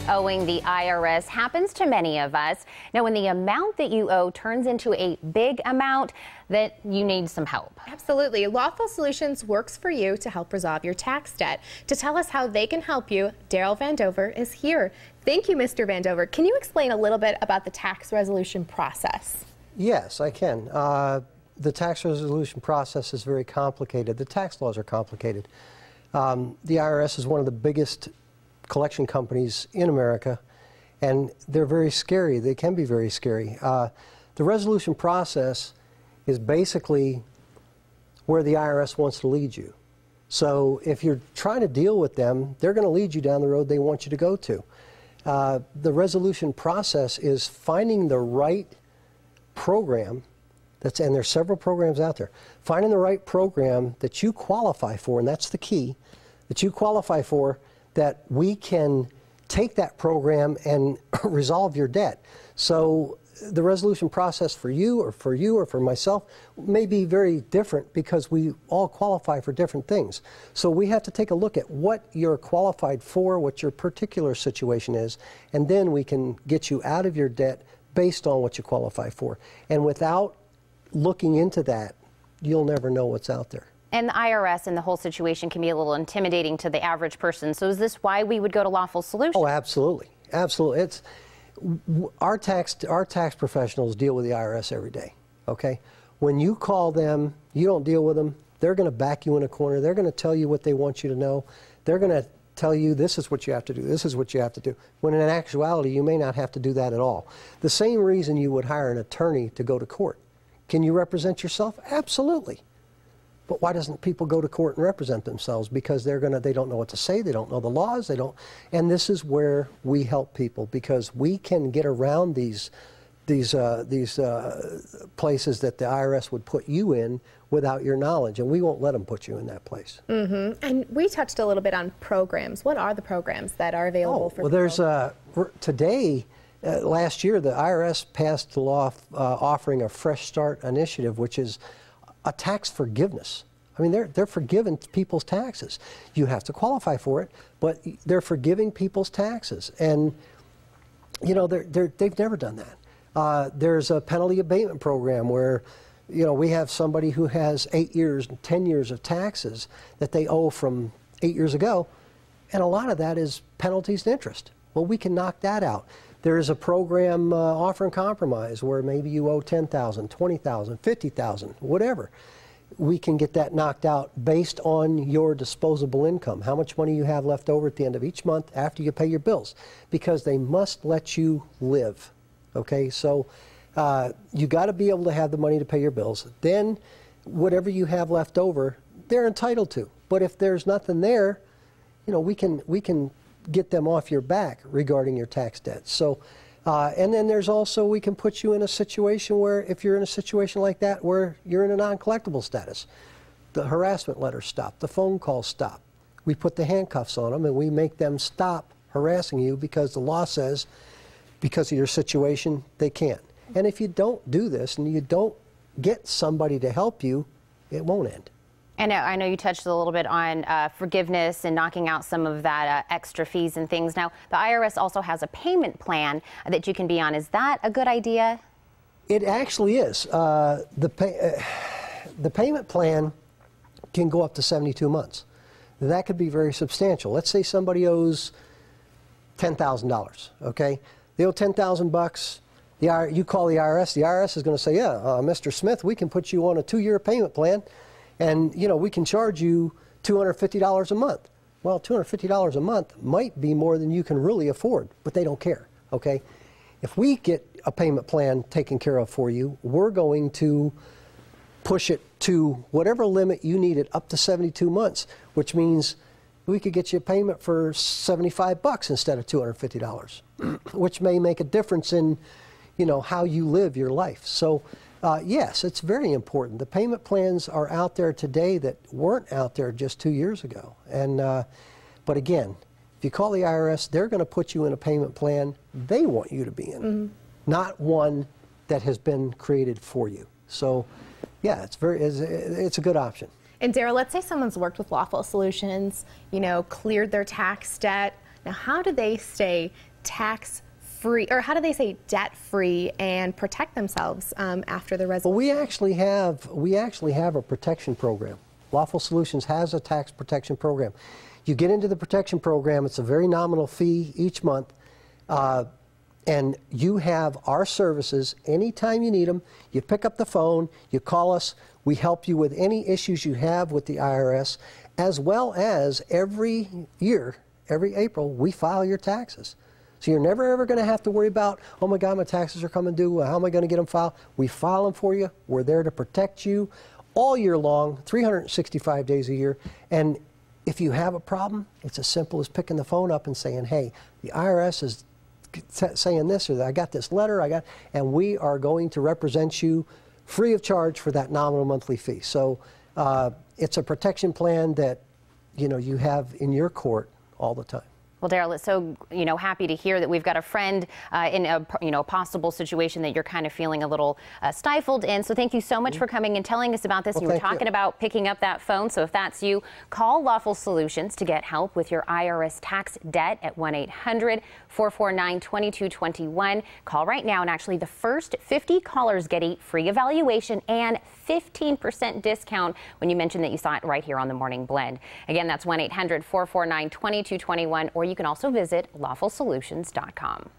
Owing the IRS happens to many of us. Now, when the amount that you owe turns into a big amount, that you need some help. Absolutely. Lawful Solutions works for you to help resolve your tax debt. To tell us how they can help you, Darrell Van Dover is here. Thank you, Mr. Van Dover. Can you explain a little bit about the tax resolution process? Yes, I can. The tax resolution process is very complicated. The tax laws are complicated. The IRS is one of the biggest collection companies in America, and they're very scary. They can be very scary. The resolution process is basically where the IRS wants to lead you. So if you're trying to deal with them, they're going to lead you down the road they want you to go to. The resolution process is finding the right program, and there's several programs out there, finding the right program that you qualify for, and that's the key, that you qualify for, that we can take that program and resolve your debt. So the resolution process for you or for myself may be very different because we all qualify for different things. So we have to take a look at what you're qualified for, what your particular situation is, and then we can get you out of your debt based on what you qualify for. And without looking into that, you'll never know what's out there. And the IRS and the whole situation can be a little intimidating to the average person. So is this why we would go to Lawful Solutions? Oh, absolutely. Absolutely. Our tax professionals deal with the IRS every day, okay? When you call them, you don't deal with them, they're going to back you in a corner. They're going to tell you what they want you to know. They're going to tell you this is what you have to do, this is what you have to do, when in actuality you may not have to do that at all. The same reason you would hire an attorney to go to court. Can you represent yourself? Absolutely. But why doesn't people go to court and represent themselves? Because they don't know what to say, they don't know the laws, and this is where we help people, because we can get around these places that the IRS would put you in without your knowledge, and we won't let them put you in that place. Mm-hmm. And we touched a little bit on programs. What are the programs that are available for people? There's today. Last year, the IRS passed the law offering a Fresh Start initiative, which is a tax forgiveness. I mean, they're forgiving people's taxes. You have to qualify for it, but they're forgiving people's taxes. And, you know, they've never done that. There's a penalty abatement program where, you know, we have somebody who has 8 years, 10 years of taxes that they owe from 8 years ago, and a lot of that is penalties and interest. Well, we can knock that out. There is a program, Offer and Compromise, where maybe you owe $10,000, $20,000, $50,000, whatever. We can get that knocked out based on your disposable income, how much money you have left over at the end of each month after you pay your bills, because they must let you live, okay? So you got to be able to have the money to pay your bills. Then whatever you have left over, they're entitled to. But if there's nothing there, you know, we can get them off your back regarding your tax debts. So, and then there's also, we can put you in a situation where, if you're in a situation like that where you're in a non-collectible status, the harassment letters stop, the phone calls stop. We put the handcuffs on them and we make them stop harassing you because the law says, because of your situation, they can't. And if you don't do this and you don't get somebody to help you, it won't end. And I know you touched a little bit on forgiveness and knocking out some of that extra fees and things. Now, the IRS also has a payment plan that you can be on. Is that a good idea? It actually is. The payment plan can go up to 72 months. That could be very substantial. Let's say somebody owes $10,000, okay? They owe $10,000. You call the IRS is going to say, yeah, Mr. Smith, we can put you on a 2-year payment plan. And, you know, we can charge you $250 a month. Well, $250 a month might be more than you can really afford, but they don't care, okay? If we get a payment plan taken care of for you, we're going to push it to whatever limit you need it up to 72 months, which means we could get you a payment for $75 instead of $250, which may make a difference in, you know, how you live your life. So, yes, it's very important. The payment plans are out there today that weren't out there just 2 years ago. And, but again, if you call the IRS, they're going to put you in a payment plan they want you to be in, not one that has been created for you. So, yeah, it's a good option. And Darrell, let's say someone's worked with Lawful Solutions, you know, cleared their tax debt. Now, how do they stay tax-free, or how do they say debt-free, and protect themselves after the resolution? Well, we actually have a protection program. Lawful Solutions has a tax protection program. You get into the protection program, it's a very nominal fee each month, and you have our services anytime you need them. You pick up the phone, you call us, we help you with any issues you have with the IRS, as well as every year, every April, we file your taxes. So you're never ever going to have to worry about, oh my God, my taxes are coming due, how am I going to get them filed? We file them for you. We're there to protect you all year long, 365 days a year. And if you have a problem, it's as simple as picking the phone up and saying, hey, the IRS is saying this, or I got this letter, and we are going to represent you free of charge for that nominal monthly fee. So it's a protection plan that you have in your court all the time. Well, Darrell, it's so happy to hear that we've got a friend in a possible situation that you're kind of feeling a little stifled in. So thank you so much for coming and telling us about this. Well, you were talking about picking up that phone. So if that's you, call Lawful Solutions to get help with your IRS tax debt at 1-800-449-2221. Call right now, and actually the first 50 callers get a free evaluation and 15% discount when you mention that you saw it right here on the Morning Blend. Again, that's 1-800-449-2221, or you can also visit lawfulsolutions.com.